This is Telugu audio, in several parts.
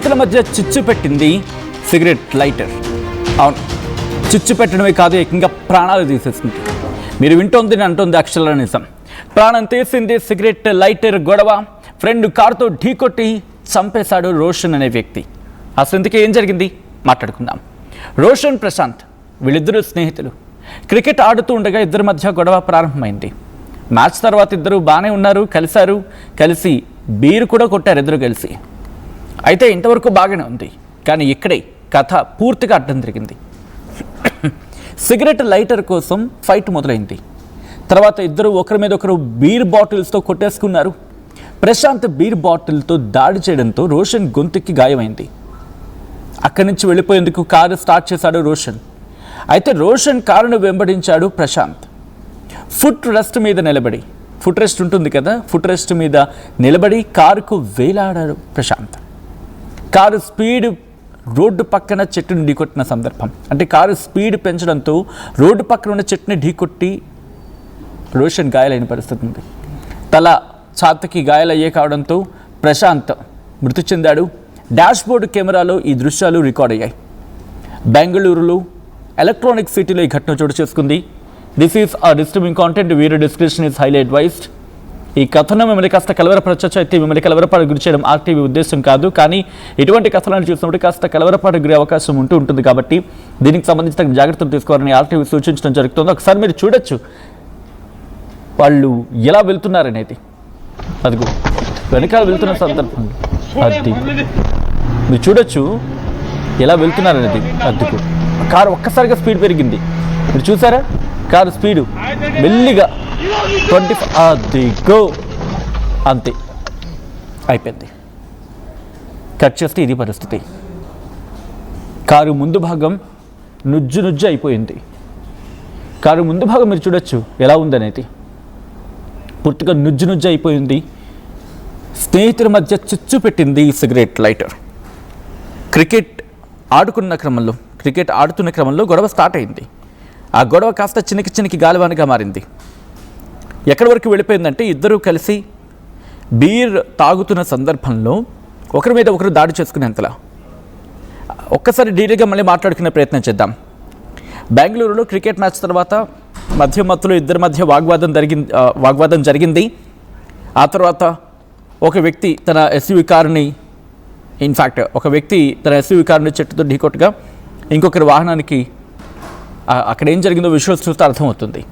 స్నేహితుల మధ్య చిచ్చు పెట్టింది సిగరెట్ లైటర్. అవును, చిచ్చు పెట్టడమే కాదు, ఏకంగా ప్రాణాలు తీసేసింది. మీరు వింటోంది అంటోంది అక్షరాల నిజం. ప్రాణం తీసింది సిగరెట్ లైటర్ గొడవ. ఫ్రెండ్ కారుతో ఢీకొట్టి చంపేశాడు రోషన్ అనే వ్యక్తి. అసలు ఇంతకీ ఏం జరిగింది మాట్లాడుకుందాం. రోషన్, ప్రశాంత్ వీళ్ళిద్దరూ స్నేహితులు. క్రికెట్ ఆడుతూ ఉండగా ఇద్దరి మధ్య గొడవ ప్రారంభమైంది. మ్యాచ్ తర్వాత ఇద్దరు బాగానే ఉన్నారు, కలిసి బీరు కూడా కొట్టారు ఇద్దరు కలిసి. అయితే ఇంతవరకు బాగానే ఉంది, కానీ ఇక్కడే కథ పూర్తిగా అడ్డం తిరిగింది. సిగరెట్ లైటర్ కోసం ఫైట్ మొదలైంది. తర్వాత ఇద్దరు ఒకరి మీద ఒకరు బీర్ బాటిల్స్తో కొట్టేసుకున్నారు. ప్రశాంత్ బీర్ బాటిల్తో దాడి చేయడంతో రోషన్ గొంతుకి గాయమైంది. అక్కడి నుంచి వెళ్ళిపోయేందుకు కారు స్టార్ట్ చేశాడు రోషన్. అయితే రోషన్ కారును వెంబడించాడు ప్రశాంత్. ఫుట్ రెస్ట్ మీద నిలబడి, ఫుట్ రెస్ట్ ఉంటుంది కదా, ఫుట్ రెస్ట్ మీద నిలబడి కారుకు వేలాడాడు ప్రశాంత్. కారు స్పీడ్ రోడ్డు పక్కన చెట్టుని ఢీకొట్టిన సందర్భం, అంటే కారు స్పీడ్ పెంచడంతో రోడ్డు పక్కన ఉన్న చెట్టుని ఢీకొట్టి రోషన్ గాయాలైన పరిస్థితి ఉంది. తల, ఛాతీకి గాయాలయ్యే కావడంతో ప్రశాంత్ మృతి చెందాడు. డాష్బోర్డ్ కెమెరాలో ఈ దృశ్యాలు రికార్డ్ అయ్యాయి. బెంగళూరులో ఎలక్ట్రానిక్ సిటీలో ఈ ఘటన చోటు చేసుకుంది. దిస్ ఈస్ ఆ disturbing content, video description is highly advised. ఈ కథను మిమ్మల్ని కాస్త కలవరపరచచ్చు, అయితే మిమ్మల్ని కలవరపాటు గురి చేయడం ఆర్టీవీ ఉద్దేశం కాదు. కానీ ఇటువంటి కథలను చూసినప్పుడు కాస్త కలవరపాటు గురి అవకాశం ఉంటుంది కాబట్టి దీనికి సంబంధించిన జాగ్రత్తలు తీసుకోవాలని ఆర్టీవీ సూచించడం జరుగుతుంది. ఒకసారి మీరు చూడొచ్చు వాళ్ళు ఎలా వెళ్తున్నారనేది. అదిగో వెనకాల వెళ్తున్న సందర్భంలో అది మీరు చూడొచ్చు ఎలా వెళ్తున్నారనేది. అదిగో కారు ఒక్కసారిగా స్పీడ్ పెరిగింది, మీరు చూసారా? కారు స్పీడు మెల్లిగా 25, అదిగో అంతే అయిపోయింది. కట్ చేస్తే ఇది పరిస్థితి. కారు ముందు భాగం నుజ్జు అయిపోయింది. కారు ముందు భాగం మీరు చూడొచ్చు ఎలా ఉందనేది. పూర్తిగా నుజ్జు అయిపోయింది. స్నేహితుల మధ్య చిచ్చు పెట్టింది సిగరెట్ లైటర్. క్రికెట్ ఆడుతున్న క్రమంలో గొడవ స్టార్ట్ అయింది. ఆ గొడవ కాస్త చినికి గాలివానగా మారింది. ఎక్కడి వరకు వెళ్ళిపోయిందంటే ఇద్దరూ కలిసి బీర్ తాగుతున్న సందర్భంలో ఒకరి మీద ఒకరు దాడి చేసుకునేంతలా. ఒక్కసారి డీటెయిల్గా మళ్ళీ మాట్లాడుకునే ప్రయత్నం చేద్దాం. బెంగళూరులో క్రికెట్ మ్యాచ్ తర్వాత మధ్యలో ఇద్దరి మధ్య వాగ్వాదం జరిగింది. ఆ తర్వాత ఒక వ్యక్తి తన ఎస్యూవీ కారుని చెట్టుతో ఢీకొట్టుగా ఇంకొకరి వాహనానికి, అక్కడ ఏం జరిగిందో విజువల్స్ చూస్తే అర్థమవుతుంది.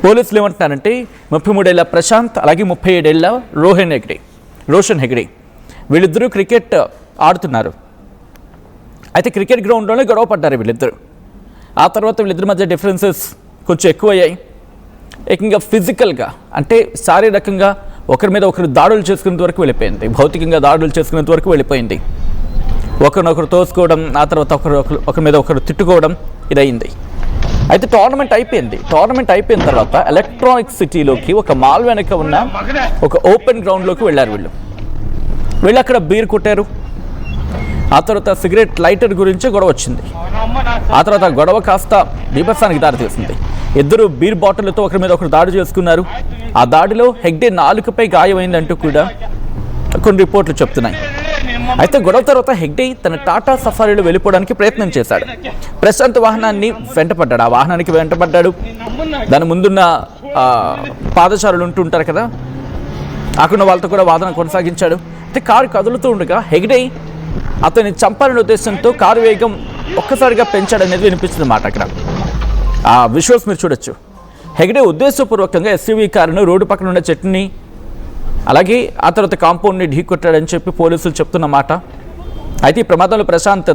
పోలీసులు ఏమంటున్నారంటే 33 ఏళ్ల ప్రశాంత్, అలాగే 37 ఏళ్ల రోషన్ హెగ్డే వీళ్ళిద్దరూ క్రికెట్ ఆడుతున్నారు. అయితే క్రికెట్ గ్రౌండ్లోనే గొడవ పడ్డారు వీళ్ళిద్దరు. ఆ తర్వాత వీళ్ళిద్దరి మధ్య డిఫరెన్సెస్ కొంచెం ఎక్కువయ్యాయి. ఏకంగా ఫిజికల్గా, అంటే శారీరకంగా ఒకరి మీద ఒకరు దాడులు చేసుకునేంత వరకు వెళ్ళిపోయింది. భౌతికంగా దాడులు చేసుకునేంత వరకు వెళ్ళిపోయింది. ఒకరినొకరు తోసుకోవడం, ఆ తర్వాత ఒకరి మీద ఒకరు తిట్టుకోవడం ఇదయింది. అయితే టోర్నమెంట్ అయిపోయిన తర్వాత ఎలక్ట్రానిక్ సిటీలోకి ఒక మాల్ వెనక ఉన్న ఒక ఓపెన్ గ్రౌండ్లోకి వెళ్ళారు వీళ్ళు అక్కడ బీర్ కొట్టారు. ఆ తర్వాత సిగరెట్ లైటర్ గురించి గొడవ వచ్చింది. ఆ తర్వాత గొడవ కాస్త బీభత్సానికి దారితీసింది. ఇద్దరు బీర్ బాటిళ్లతో ఒకరి మీద ఒకరు దాడి చేసుకున్నారు. ఆ దాడిలో హెగ్డే నాలుకపై గాయమైందంటూ కూడా కొన్ని రిపోర్ట్లు చెప్తున్నాయి. అయితే గొడవ తర్వాత హెగ్డే తన టాటా సఫారీలో వెళ్ళిపోవడానికి ప్రయత్నం చేశాడు. ప్రశాంత్ వాహనానికి వెంటపడ్డాడు. దాని ముందున్న పాదచారులు ఉంటుంటారు కదా, అక్కడ వాళ్ళతో కూడా వాదన కొనసాగించాడు. అయితే కారు కదులుతూ ఉండగా హెగ్డే అతన్ని చంపాలనే ఉద్దేశంతో కారు వేగం ఒక్కసారిగా పెంచాడనేది వినిపిస్తుంది మాట. అక్కడ ఆ విజువల్స్ మీరు చూడొచ్చు. హెగ్డే ఉద్దేశపూర్వకంగా ఎస్యూవీ కారును రోడ్డు పక్కన ఉన్న చెట్టుని, అలాగే ఆ తర్వాత కాంపౌండ్ని ఢీకొట్టాడని చెప్పి పోలీసులు చెప్తున్న మాట. అయితే ఈ ప్రమాదంలో ప్రశాంత్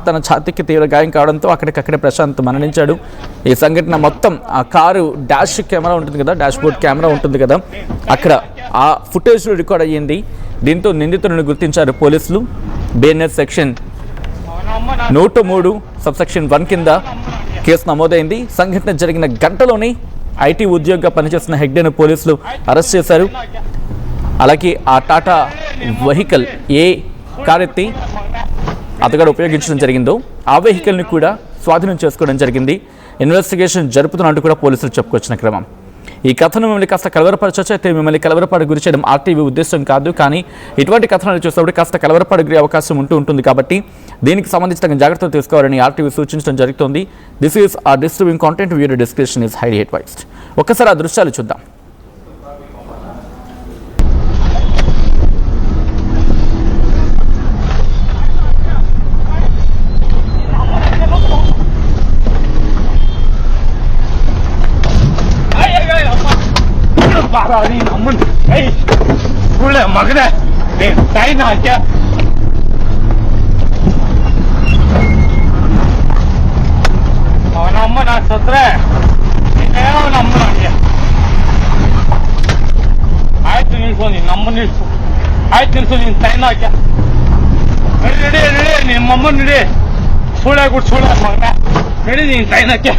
తన ఛాతీకి తీవ్ర గాయం కావడంతో అక్కడికక్కడే ప్రశాంత్ మరణించాడు. ఈ సంఘటన మొత్తం ఆ కారు డాష్ కెమెరా ఉంటుంది కదా, డాష్బోర్డ్ కెమెరా ఉంటుంది కదా, అక్కడ ఆ ఫుటేజ్లో రికార్డ్ అయ్యింది. దీంతో నిందితులను గుర్తించారు పోలీసులు. బిఎన్ఎస్ సెక్షన్ 103 సబ్సెక్షన్ 1 కింద కేసు నమోదైంది. సంఘటన జరిగిన గంటలోనే ఐటీ ఉద్యోగిగా పనిచేస్తున్న హెగ్డేను పోలీసులు అరెస్ట్ చేశారు. అలాగే ఆ టాటా వెహికల్ ఏ కారెత్తి అతగాడు ఉపయోగించడం జరిగిందో ఆ వెహికల్ని కూడా స్వాధీనం చేసుకోవడం జరిగింది. ఇన్వెస్టిగేషన్ జరుపుతున్నట్టు కూడా పోలీసులు చెప్పుకొచ్చిన క్రమం. ఈ కథను మిమ్మల్ని కాస్త కలవరపరచవచ్చు. అయితే మిమ్మల్ని కలవరపాటు గురి చేయడం ఆర్టీవీ ఉద్దేశం కాదు, కానీ ఇటువంటి కథనాలు చూసినప్పుడు కాస్త కలవరపాటు గురి అవకాశం ఉంటుంది కాబట్టి దీనికి సంబంధించిన జాగ్రత్తలు తీసుకోవాలని ఆర్టీవీ సూచించడం జరుగుతుంది. దిస్ ఈస్ ఆ disturbing content, viewer description is highly advised. ఒక్కసారి ఆ దృశ్యాలు చూద్దాం. ಮಗನೇ ಟೈನ್ ಹಾಕ್ಯ ಅವನಮ್ಮ ನಾ ಸತ್ರೆ ಅವನಮ್ಮ ನನಗೆ ಆಯ್ತು ನಿಲ್ಸು, ನೀನು ನಮ್ಮ ನಿಲ್ಸು, ಆಯ್ತು ನಿಲ್ಸು, ನೀನು ಟೈನ್ ಹಾಕ್ಯ ನಡಿ ನಡಿ ನಿಮ್ಮಮ್ಮ ನಡಿ ಸುಳ್ಳೆ ಕೊಟ್ಟು ಸುಳ್ಳೆ ಮಗನೇ ನಡಿ, ನೀನು ಟೈನ್ ಹಾಕ್ಯ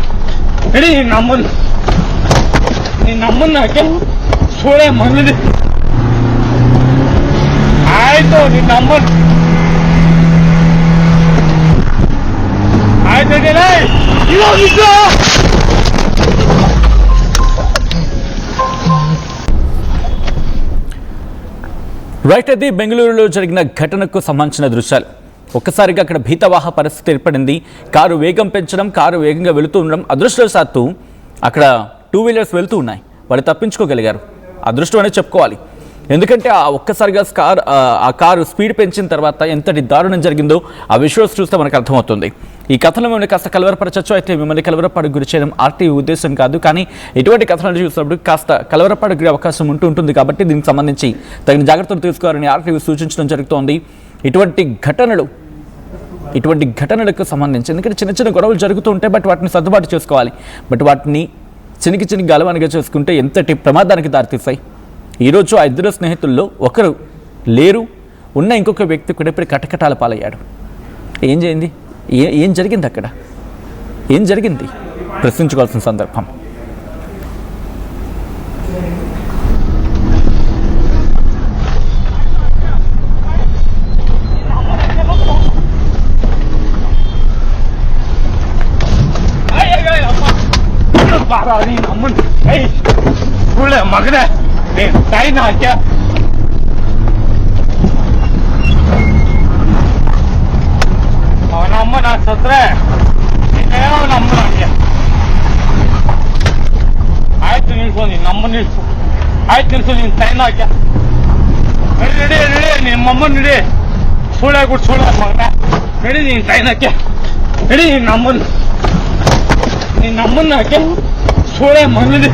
ನಡಿ, ನೀನು ನಮ್ಮನ್ನ ಹಾಕ್ಯ ಸುಳ್ಳೆ ಮಗನಿದೆ. ಆಯ್ತು ನಿನ್ನ ಅಮ್ಮನ್ ಆಯ್ತು రైట్. అది బెంగళూరులో జరిగిన ఘటనకు సంబంధించిన దృశ్యాలు. ఒక్కసారిగా అక్కడ భీతవాహ పరిస్థితి ఏర్పడింది. కారు వేగం పెంచడం, కారు వేగంగా వెళుతూ ఉండడం. అదృష్టవశాత్తు అక్కడ 2 వీలర్స్ వెళ్తూ ఉన్నాయి, వాళ్ళు తప్పించుకోగలిగారు. అదృష్టం అనేది చెప్పుకోవాలి. ఎందుకంటే ఆ ఒక్కసారిగా ఆ కారు స్పీడ్ పెంచిన తర్వాత ఎంతటి దారుణం జరిగిందో ఆ విజువల్స్ చూస్తే మనకు అర్థమవుతుంది. ఈ కథను మిమ్మల్ని కాస్త కలవరపరచచ్చు. అయితే మిమ్మల్ని కలవరపాటు గురి చేయడం ఆర్టీవీ ఉద్దేశం కాదు, కానీ ఇటువంటి కథనాలు చూసినప్పుడు కాస్త కలవరపాటు గురి అవకాశం ఉంటుంది కాబట్టి దీనికి సంబంధించి తగిన జాగ్రత్తలు తీసుకోవాలని ఆర్టీవీ సూచించడం జరుగుతోంది. ఇటువంటి ఘటనలకు సంబంధించి ఎందుకంటే చిన్న చిన్న గొడవలు జరుగుతూ ఉంటాయి, బట్ వాటిని సర్దుబాటు చేసుకోవాలి. బట్ వాటిని చినికి గలవానిగా చేసుకుంటే ఎంతటి ప్రమాదానికి దారితీస్తాయి. ఈరోజు ఆ ఇద్దరు స్నేహితుల్లో ఒకరు లేరు, ఉన్న ఇంకొక వ్యక్తి కూడా ఇప్పుడు కటకటాల పాలయ్యాడు. ఏం జరిగింది అక్కడ? ఏం జరిగింది ప్రశ్నించుకోవాల్సిన సందర్భం. ಮಗನೇ ಟೈನ್ ಹಾಕ್ಯ ಅವನಮ್ಮ ನಾ ಸತ್ರೆ ಅವನಮ್ಮ ನನಗೆ ಆಯ್ತು ನಿಲ್ಸು, ನೀನು ನಮ್ಮ ನಿಲ್ಸು, ಆಯ್ತು ನಿಲ್ಸು, ನೀನು ಟೈನ್ ಹಾಕ್ಯ ನಡಿ ನಡಿ ನಿಮ್ಮಮ್ಮ ನಡಿ ಸುಳ್ಳೆ ಕೊಟ್ಟು ಸುಳ್ಳೆ ಮಗನೇ ನಡಿ, ನೀನು ಟೈನ್ ಹಾಕ್ಯ ನಡಿ, ನಿನ್ನ ನಮ್ಮನ್ನ ಹಾಕ್ಯ ಸುಳ್ಳೆ ಮಗನಿದೆ.